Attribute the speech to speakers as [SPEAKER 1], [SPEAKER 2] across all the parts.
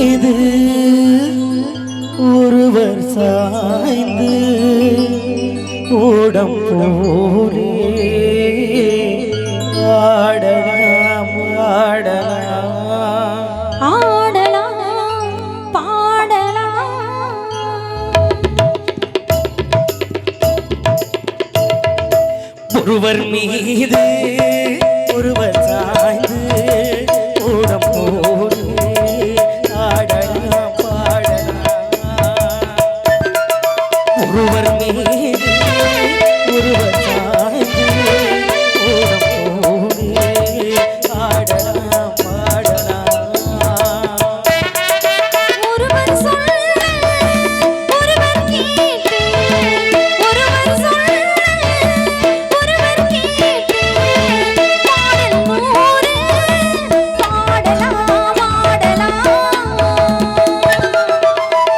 [SPEAKER 1] மீது ஒருவர் சாய்ந்து ஓடம் போலே ஆடலாம் ஆடலாம்
[SPEAKER 2] ஆடலாம் பாடலாம்.
[SPEAKER 1] ஒருவர் மீது ஒருவர் சாய்ந்து ஓடம் போலே ஆடலாம் பாடலாம். ஒருவர் மீது ஒருவர் சாய்ந்து ஓடம் போலே ஆடலாம் பாடலாம்.
[SPEAKER 2] ஒருவர் சொல்ல ஒருவர் கேட்டு ஒருவர் சொல்ல ஒருவர் கேட்டு பாடல் நூறு பாடலாம் ஆடலாம்.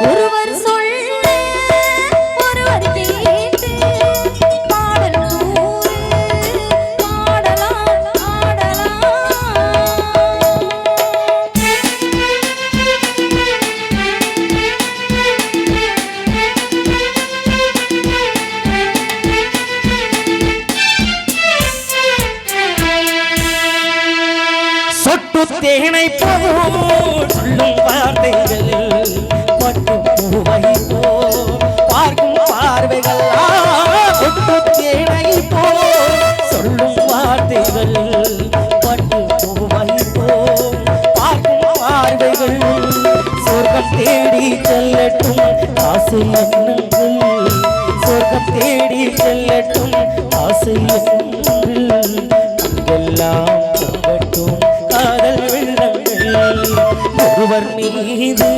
[SPEAKER 2] ஒருவர் சொல்ல ஒருவர் கேட்டு பாடல் நூறு பாடலாம் ஆடலாம்.
[SPEAKER 1] சொட்டு தேனை போல் சொல்லும் வார்த்தைகள் பட்டு பூவை போல் பார்க்கும் பார்வைகள். சொட்டு தேனை போல் சொல்லும் வார்த்தைகள் பட்டு பூவை போல் பார்க்கும் பார்வைகள். சொர்க்கம் தேடி செல்லட்டும் ஆசை எண்ணங்கள், சொர்க்கம் தேடி செல்லட்டும் ஆசை எண்ணங்கள். எல்லாம் பொங்கட்டும் காதல் வெள்ளங்கள். ஒருவர் மீது